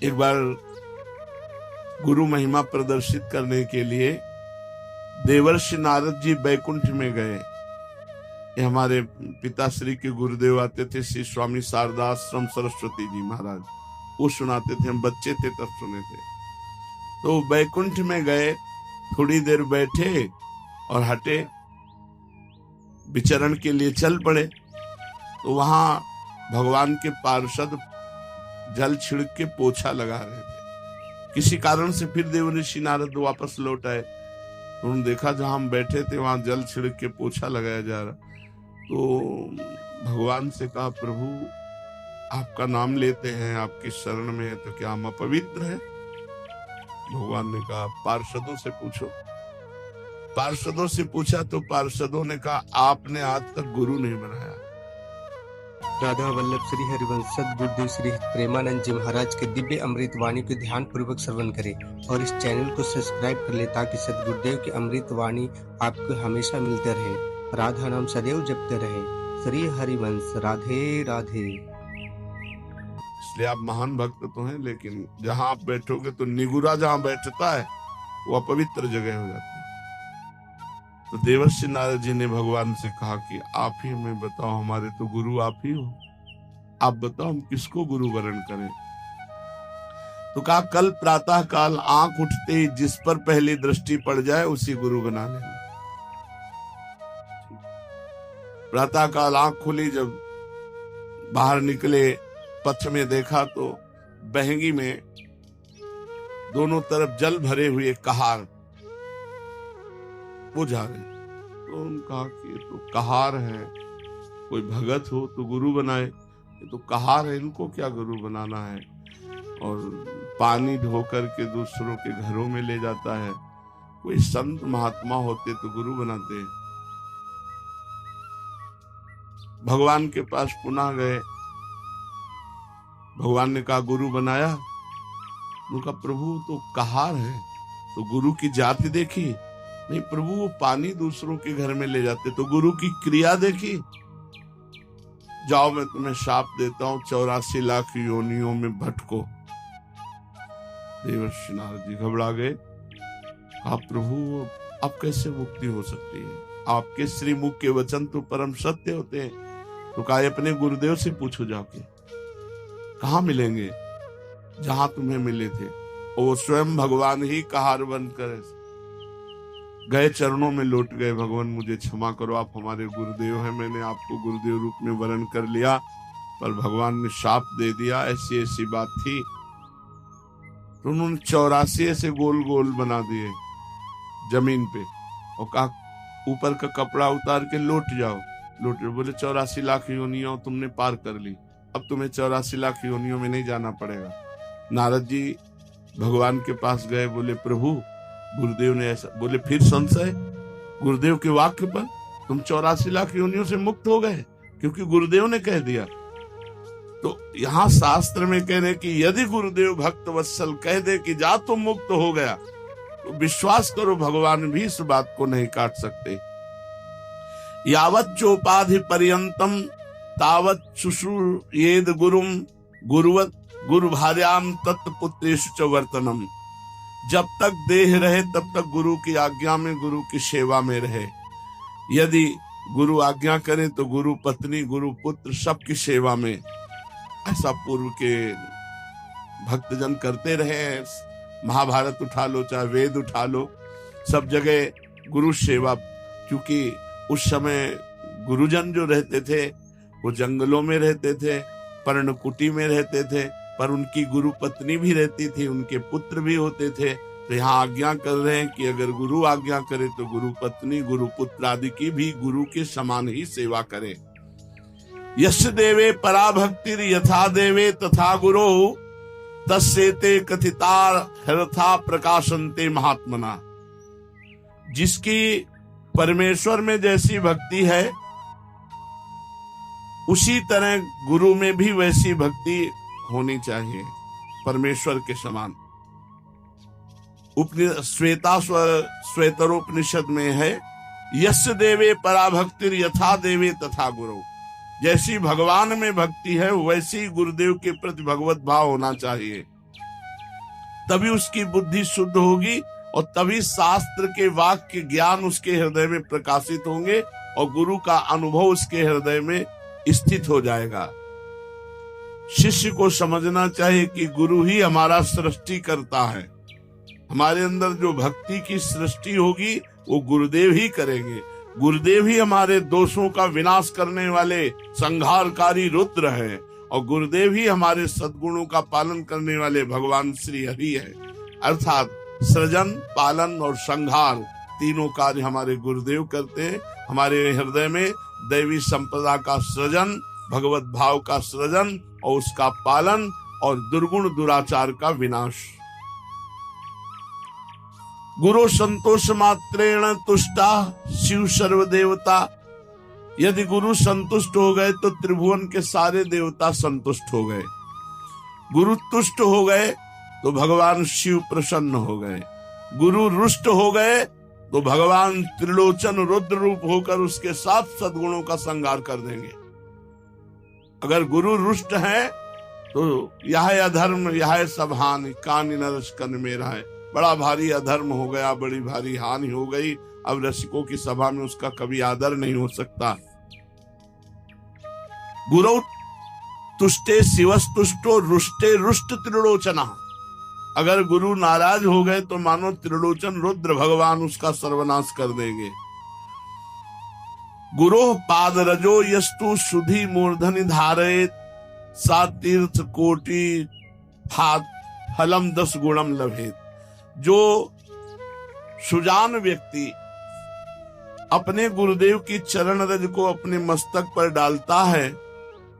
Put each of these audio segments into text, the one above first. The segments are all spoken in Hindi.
एक बार गुरु महिमा प्रदर्शित करने के लिए देवर्षि नारद जी बैकुंठ में गए। ये हमारे पिताश्री के गुरुदेव आते थे, श्री स्वामी शारदाश्रम सरस्वती जी महाराज, वो सुनाते थे, हम बच्चे थे तब सुने थे। तो बैकुंठ में गए, थोड़ी देर बैठे और हटे, विचरण के लिए चल पड़े। तो वहां भगवान के पार्षद जल छिड़क के पोछा लगा रहे थे। किसी कारण से फिर देवर्षि नारद वापस लौट आए। तो उन्होंने देखा जहां हम बैठे थे वहां जल छिड़क के पोछा लगाया जा रहा। तो भगवान से कहा, प्रभु आपका नाम लेते हैं, आपकी शरण में है, तो क्या हम अपवित्र हैं? भगवान ने कहा, पार्षदों से पूछो। पार्षदों से पूछा तो पार्षदों ने कहा, आपने आज तक गुरु नहीं बनाया। राधा वल्लभ श्री हरिवंश सद्गुरुदेव श्री प्रेमानंद जी महाराज के दिव्य अमृत वाणी को ध्यान पूर्वक श्रवण करें और इस चैनल को सब्सक्राइब कर ले ताकि सद्गुरुदेव की अमृत वाणी आपको हमेशा मिलते रहे। राधा नाम सदैव जपते रहे। श्री हरिवंश राधे राधे। इसलिए आप महान भक्त तो हैं, लेकिन जहां आप बैठोगे तो निगुरा जहां बैठता है वो अपवित्र जगह हो जाती है। तो देवर्षि नारद जी ने भगवान से कहा कि आप ही हमें बताओ, हमारे तो गुरु आप ही हो, आप बताओ हम किसको गुरु वरण करें। तो कहा, कल प्रातः काल आंख उठते ही जिस पर पहली दृष्टि पड़ जाए उसी गुरु बना लेना। प्रातः काल आंख खुली, जब बाहर निकले, पथ में देखा तो बहंगी में दोनों तरफ जल भरे हुए कहार वो जा रहे। तो उन्होंने कहा कि तो कहार है, कोई भगत हो तो गुरु बनाए, ये तो कहार है, इनको क्या गुरु बनाना है। और पानी ढोकर के दूसरों के घरों में ले जाता है, कोई संत महात्मा होते तो गुरु बनाते। भगवान के पास पुनः गए, भगवान ने कहा, गुरु बनाया? उनका, प्रभु तो कहार है, तो गुरु की जाति देखी? नहीं प्रभु, वो पानी दूसरों के घर में ले जाते। तो गुरु की क्रिया देखी? जाओ मैं तुम्हें शाप देता हूं, 84 लाख योनियों में भटको। देवर्षि नारद जी घबरा गए। आप प्रभु, अब कैसे मुक्ति हो सकती है? आपके श्रीमुख के वचन तो परम सत्य होते हैं। तो कहा, अपने गुरुदेव से पूछो जाके, कहाँ मिलेंगे? जहां तुम्हें मिले थे। वो स्वयं भगवान ही कहार बनकर गए, चरणों में लौट गए। भगवान मुझे क्षमा करो, आप हमारे गुरुदेव हैं, मैंने आपको गुरुदेव रूप में वरण कर लिया, पर भगवान ने शाप दे दिया, ऐसी ऐसी बात थी। तो उन्होंने 84 ऐसे गोल गोल बना दिए जमीन पे और कहा, ऊपर का कपड़ा उतार के लौट जाओ। लौट, बोले 84 लाख योनियों तुमने पार कर ली, अब तुम्हें 84 लाख योनियों में नहीं जाना पड़ेगा। नारद जी भगवान के पास गए, बोले प्रभु गुरुदेव ने ऐसा बोले। फिर संशय गुरुदेव के वाक्य पर, तुम 84 लाख योनियों से मुक्त हो गए क्योंकि गुरुदेव ने कह दिया। तो यहाँ शास्त्र में कह रहे कि यदि गुरुदेव भक्त वत्सल कह दे कि जा तुम मुक्त हो गया, तो विश्वास करो भगवान भी इस बात को नहीं काट सकते। यावत् चोपाधि पर्यंतम तावत् शुश्रूषेद गुरुम गुरुवत् गुरु भार्याम तत्पुत्रेषु च वर्तनम। जब तक देह रहे तब तक गुरु की आज्ञा में, गुरु की सेवा में रहे। यदि गुरु आज्ञा करे तो गुरु पत्नी, गुरु पुत्र सबकी सेवा में। ऐसा पूर्व के भक्तजन करते रहे। महाभारत उठा लो, चाहे वेद उठा लो, सब जगह गुरु सेवा। क्योंकि उस समय गुरुजन जो रहते थे वो जंगलों में रहते थे, पर्णकुटी में रहते थे, पर उनकी गुरु पत्नी भी रहती थी, उनके पुत्र भी होते थे। तो यहाँ आज्ञा कर रहे हैं कि अगर गुरु आज्ञा करे तो गुरु पत्नी, गुरु पुत्र आदि की भी गुरु के समान ही सेवा करें। यश देवे पराभक्तिर यथा देवे तथा गुरो तस्सेते कथितार हरथा प्रकाशन्ते महात्मना। जिसकी परमेश्वर में जैसी भक्ति है उसी तरह गुरु में भी वैसी भक्ति होनी चाहिए, परमेश्वर के समान। श्वेतरोपनिषद में है, यस्य देवे पराभक्तिर यथा देवे तथा गुरु। जैसी भगवान में भक्ति है वैसी गुरुदेव के प्रति भगवत भाव होना चाहिए। तभी उसकी बुद्धि शुद्ध होगी और तभी शास्त्र के वाक्य ज्ञान उसके हृदय में प्रकाशित होंगे और गुरु का अनुभव उसके हृदय में स्थित हो जाएगा। शिष्य को समझना चाहिए कि गुरु ही हमारा सृष्टि करता है। हमारे अंदर जो भक्ति की सृष्टि होगी वो गुरुदेव ही करेंगे। गुरुदेव ही हमारे दोषों का विनाश करने वाले संहारकारी रुद्र है और गुरुदेव ही हमारे सद्गुणों का पालन करने वाले भगवान श्री हरि है। अर्थात सृजन, पालन और संहार तीनों कार्य हमारे गुरुदेव करते हैं। हमारे हृदय में दैवी संपदा का सृजन, भगवत भाव का सृजन और उसका पालन और दुर्गुण दुराचार का विनाश। गुरु संतोष मात्रेण तुष्टा शिव सर्व देवता। यदि गुरु संतुष्ट हो गए तो त्रिभुवन के सारे देवता संतुष्ट हो गए। गुरु तुष्ट हो गए तो भगवान शिव प्रसन्न हो गए। गुरु रुष्ट हो गए तो भगवान त्रिलोचन रुद्र रूप होकर उसके साथ सद्गुणों का संहार कर देंगे। अगर गुरु रुष्ट है तो यह अधर्म, यह सब हानि, कानि नरस कन मेरा है। बड़ा भारी अधर्म हो गया, बड़ी भारी हानि हो गई। अब रसिकों की सभा में उसका कभी आदर नहीं हो सकता। गुरु तुष्टे शिवस्तुष्टो रुष्टे रुष्ट त्रिलोचना। अगर गुरु नाराज हो गए तो मानो त्रिलोचन रुद्र भगवान उसका सर्वनाश कर देंगे। गुरो पाद रजो यस्तु सुधि मूर्धनि धारयेत सा तीर्थ कोटि फलम 10 गुणम लभेत। जो सुजान व्यक्ति अपने गुरुदेव की चरण रज को अपने मस्तक पर डालता है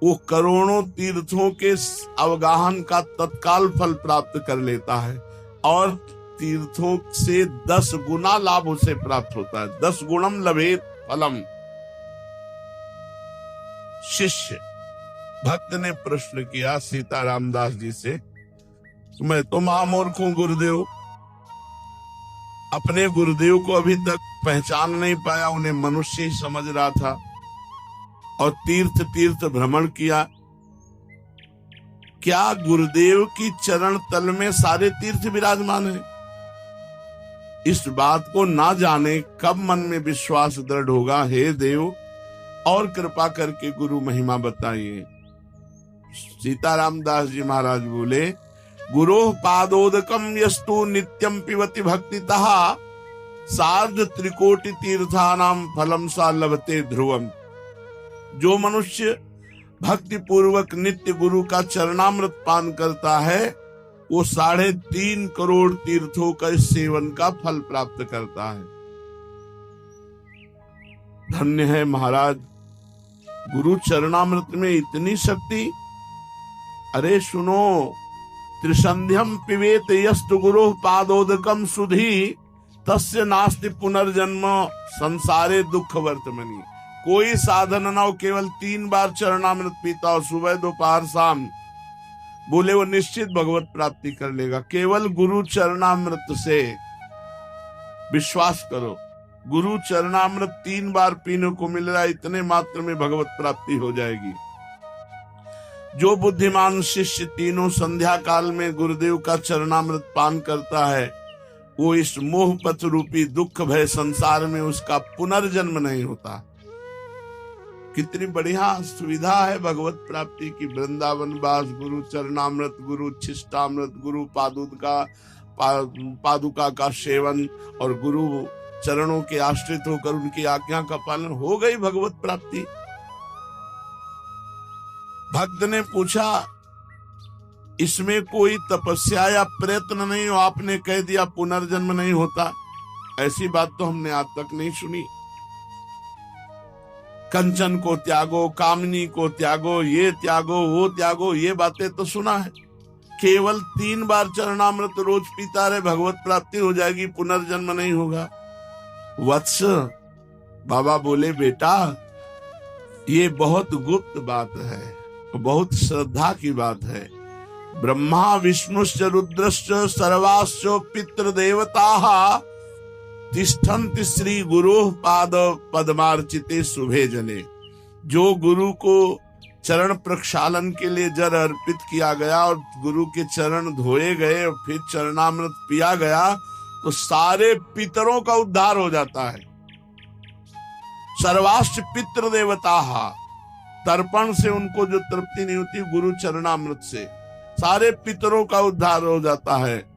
वो करोड़ों तीर्थों के अवगाहन का तत्काल फल प्राप्त कर लेता है और तीर्थों से 10 गुना लाभ उसे प्राप्त होता है। 10 गुणम लभेत फलम। शिष्य भक्त ने प्रश्न किया सीताराम दास जी से, मैं तो महामूर्ख हूं गुरुदेव, अपने गुरुदेव को अभी तक पहचान नहीं पाया, उन्हें मनुष्य ही समझ रहा था और तीर्थ तीर्थ भ्रमण किया। क्या गुरुदेव की चरण तल में सारे तीर्थ विराजमान है? इस बात को ना जाने कब मन में विश्वास दृढ़ होगा। हे देव, और कृपा करके गुरु महिमा बताइए। सीताराम दास जी महाराज बोले, गुरो पादोदकम यस्तु नित्यम पिबति भक्तितः सार्ध त्रिकोटि तीर्थानाम फलम सा लभते ध्रुवम। जो मनुष्य भक्ति पूर्वक नित्य गुरु का चरणामृत पान करता है वो 3.5 करोड़ तीर्थों का सेवन का फल प्राप्त करता है। धन्य है महाराज, गुरु चरणामृत में इतनी शक्ति। अरे सुनो, त्रिसंध्यम पिबेत यस्तु गुरु पादोदकम सुधि तस्य नास्ति पुनर्जन्म संसारे दुख वर्तमनि। कोई साधन ना हो, केवल 3 बार चरणामृत पीता हो, सुबह दोपहर शाम, बोले वो निश्चित भगवत प्राप्ति कर लेगा। केवल गुरु चरणामृत से विश्वास करो, गुरु चरणामृत 3 बार पीने को मिल रहा है, इतने मात्र में भगवत प्राप्ति हो जाएगी। जो बुद्धिमान शिष्य तीनों संध्या काल में गुरुदेव का चरणामृत पान करता है वो इस मोह पथ रूपी दुख भय संसार में उसका पुनर्जन्म नहीं होता। कितनी बढ़िया सुविधा है भगवत प्राप्ति की। वृंदावन वास, गुरु चरणामृत, गुरु छिष्टामृत, गुरु पादुका का सेवन और गुरु चरणों के आश्रित होकर उनकी आज्ञा का पालन, हो गई भगवत प्राप्ति। भक्त ने पूछा, इसमें कोई तपस्या या प्रयत्न नहीं हो, आपने कह दिया पुनर्जन्म नहीं होता। ऐसी बात तो हमने आज तक नहीं सुनी। कंचन को त्यागो, कामनी को त्यागो, ये त्यागो, वो त्यागो, ये बातें तो सुना है। केवल 3 बार चरणामृत रोज पीता रहे, भगवत प्राप्ति हो जाएगी, पुनर्जन्म नहीं होगा। वत्स, बाबा बोले, बेटा ये बहुत गुप्त बात है, बहुत श्रद्धा की बात है। ब्रह्मा विष्णुश्च रुद्रश्च सर्वाश्च पितृदेवताः तिष्ठन्ति श्री गुरु पाद पद्मार्चिते शुभे जले। जो गुरु को चरण प्रक्षालन के लिए जल अर्पित किया गया और गुरु के चरण धोए गए और फिर चरणामृत पिया गया तो सारे पितरों का उद्धार हो जाता है। सर्वाष्ट पितृ देवता, तर्पण से उनको जो तृप्ति नहीं होती, गुरु चरणामृत से सारे पितरों का उद्धार हो जाता है।